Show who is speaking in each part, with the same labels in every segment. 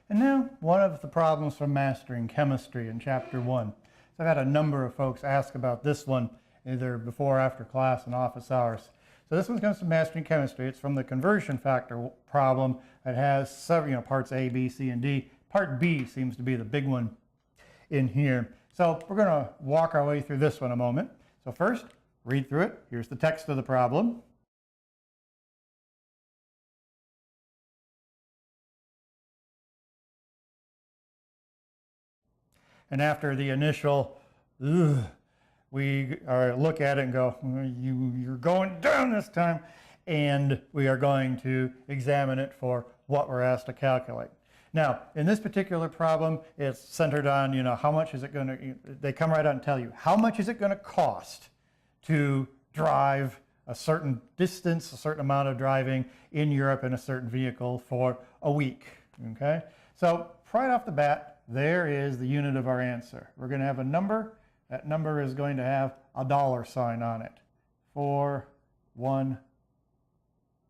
Speaker 1: And now, one of the problems from Mastering Chemistry in Chapter 1. So I've had a number of folks ask about this one, either before or after class and office hours. So this one comes from Mastering Chemistry. It's from the conversion factor problem. It has several, parts A, B, C, and D. Part B seems to be the big one in here. So we're going to walk our way through this one a moment. So first, read through it. Here's the text of the problem. And after the initial, we look at it and go, you're going down this time. And we are going to examine it for what we're asked to calculate. Now, in this particular problem, it's centered on, how much is it going to, they come right out and tell you, how much is it going to cost to drive a certain distance, a certain amount of driving in Europe in a certain vehicle for a week, okay? So right off the bat, there is the unit of our answer. We're going to have a number. That number is going to have a dollar sign on it for 1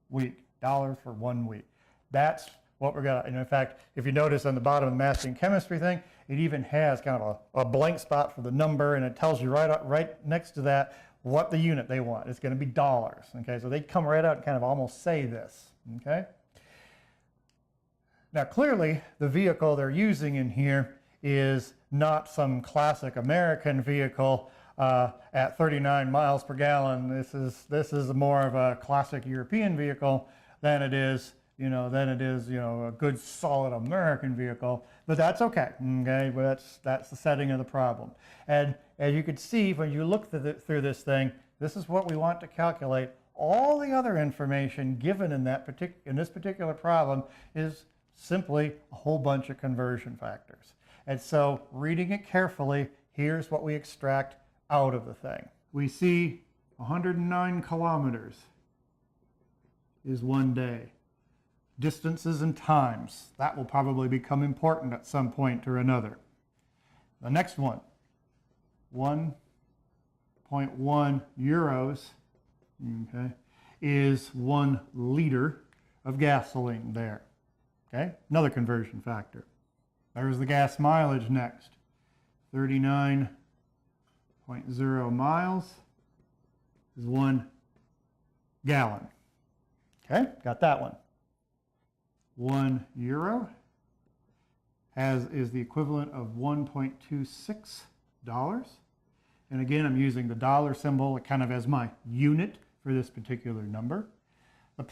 Speaker 1: week. Dollar for 1 week. That's what we're going to, and in fact, if you notice on the bottom of the Mastering Chemistry thing, it even has kind of a blank spot for the number, and it tells you right next to that what the unit they want. It's going to be dollars. Okay, so they come right out and kind of almost say this. Okay. Now clearly the vehicle they're using in here is not some classic American vehicle at 39 miles per gallon. This is more of a classic European vehicle than it is a good solid American vehicle. But that's okay. Okay, but that's the setting of the problem. And as you can see when you look through this thing, this is what we want to calculate. All the other information given in this particular problem is simply a whole bunch of conversion factors. And so reading it carefully, here's what we extract out of the thing. We see 109 kilometers is 1 day. Distances and times, that will probably become important at some point or another. The next one, 1.1 euros, okay, is 1 liter of gasoline there. Okay, another conversion factor. There's the gas mileage next. 39.0 miles is 1 gallon. Okay, got that one. 1 euro is the equivalent of $1.26. And again, I'm using the dollar symbol kind of as my unit for this particular number. The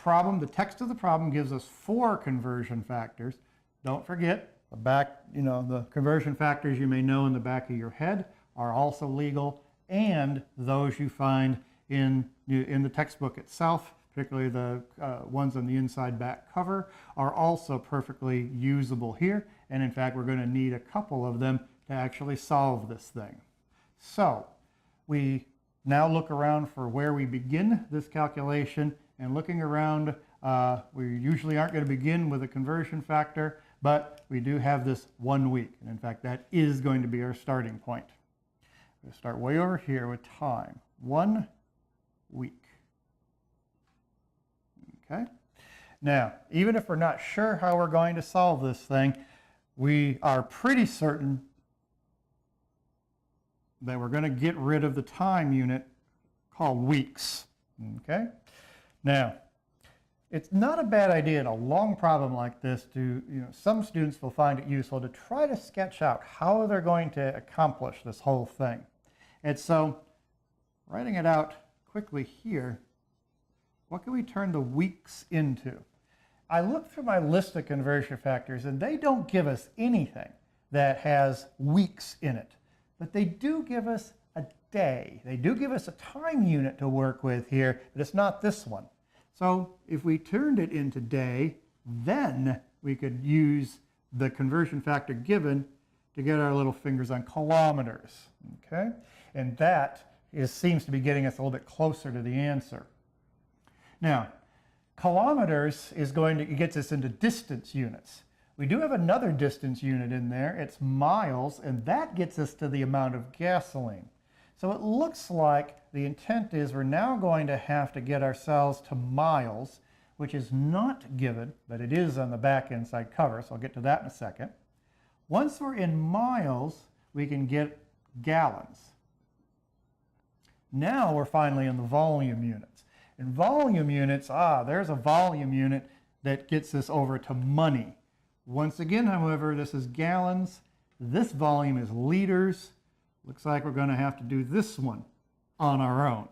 Speaker 1: text of the problem gives us 4 conversion factors. Don't forget, the conversion factors you may know in the back of your head are also legal, and those you find in the textbook itself, particularly the ones on the inside back cover, are also perfectly usable here. And in fact, we're going to need a couple of them to actually solve this thing. So we now look around for where we begin this calculation. And looking around, we usually aren't going to begin with a conversion factor, but we do have this 1 week. And in fact, that is going to be our starting point. We'll start way over here with time. 1 week. Okay. Now, even if we're not sure how we're going to solve this thing, we are pretty certain that we're going to get rid of the time unit called weeks. Okay. Now, it's not a bad idea in a long problem like this to, some students will find it useful to try to sketch out how they're going to accomplish this whole thing. And so, writing it out quickly here, what can we turn the weeks into? I looked through my list of conversion factors and they don't give us anything that has weeks in it, but they do give us a day. They do give us a time unit to work with here, but it's not this one. So if we turned it into day, then we could use the conversion factor given to get our little fingers on kilometers. Okay? And that seems to be getting us a little bit closer to the answer. Now, kilometers gets us into distance units. We do have another distance unit in there. It's miles, and that gets us to the amount of gasoline. So it looks like the intent is we're now going to have to get ourselves to miles, which is not given, but it is on the back inside cover, so I'll get to that in a second. Once we're in miles, we can get gallons. Now we're finally in the volume units. In volume units, there's a volume unit that gets us over to money. Once again, however, this is gallons. This volume is liters. Looks like we're going to have to do this one on our own.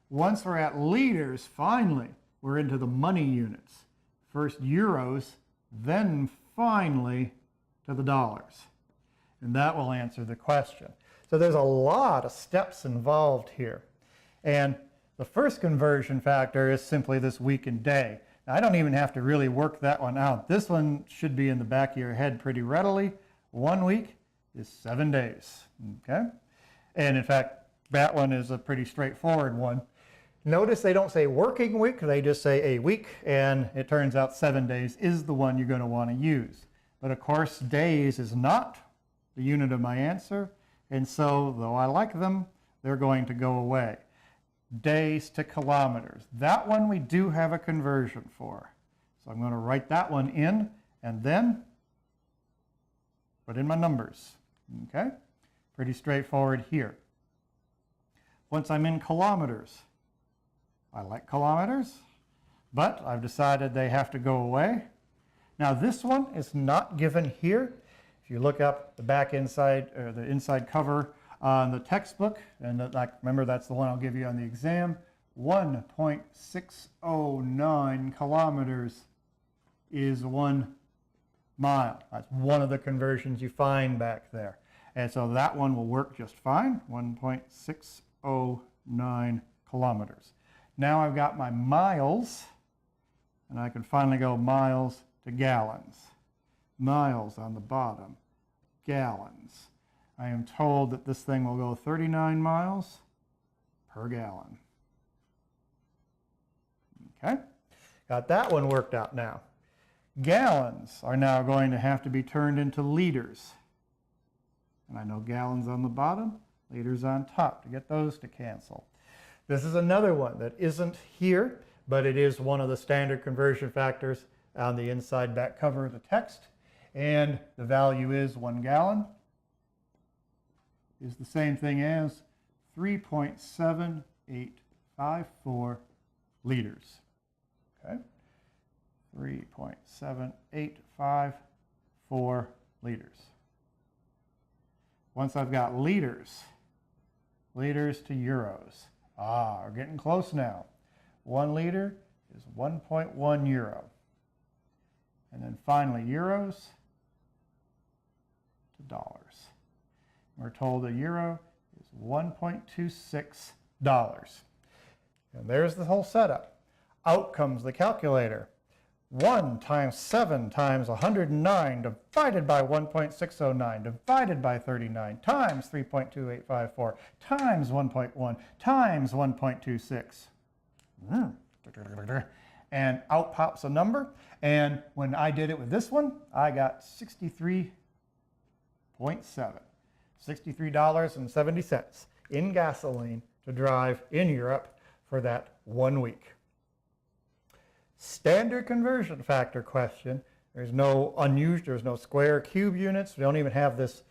Speaker 1: Once we're at liters, finally, we're into the money units. First euros, then finally to the dollars. And that will answer the question. So there's a lot of steps involved here. And the first conversion factor is simply this week and day. Now, I don't even have to really work that one out. This one should be in the back of your head pretty readily. 1 week is 7 days, okay? And in fact, that one is a pretty straightforward one. Notice they don't say working week, they just say a week, and it turns out 7 days is the one you're going to want to use. But of course, days is not the unit of my answer, and so, though I like them, they're going to go away. Days to kilometers. That one we do have a conversion for. So I'm going to write that one in, and then put in my numbers. Okay? Pretty straightforward here. Once I'm in kilometers, I like kilometers, but I've decided they have to go away. Now this one is not given here. If you look up the back inside, or the inside cover on the textbook, and remember that's the one I'll give you on the exam, 1.609 kilometers is 1 mile. That's one of the conversions you find back there. And so that one will work just fine, 1.609 kilometers. Now I've got my miles, and I can finally go miles to gallons. Miles on the bottom, gallons. I am told that this thing will go 39 miles per gallon. Okay, got that one worked out now. Gallons are now going to have to be turned into liters. And I know gallons on the bottom, liters on top, to get those to cancel. This is another one that isn't here, but it is one of the standard conversion factors on the inside back cover of the text. And the value is 1 gallon is the same thing as 3.7854 liters. Okay, 3.7854 liters. Once I've got liters to euros. We're getting close now. 1 liter is 1.1 euro. And then finally euros to dollars. We're told a euro is $1.26. And there's the whole setup. Out comes the calculator. 1 times 7 times 109 divided by 1.609 divided by 39 times 3.2854 times 1.1 times 1.26. And out pops a number. And when I did it with this one, I got 63.7. $63.70 in gasoline to drive in Europe for that 1 week. Standard conversion factor question. There's no unusual, there's no square cube units. We don't even have this,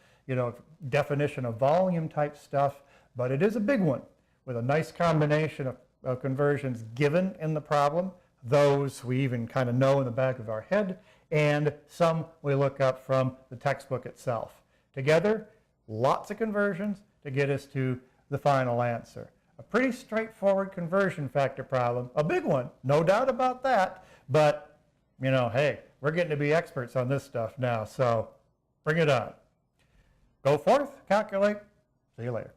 Speaker 1: definition of volume type stuff, but it is a big one with a nice combination of conversions given in the problem. Those we even kind of know in the back of our head, and some we look up from the textbook itself. Together, lots of conversions to get us to the final answer. A pretty straightforward conversion factor problem. A big one, no doubt about that. But, hey, we're getting to be experts on this stuff now, so bring it on. Go forth, calculate. See you later.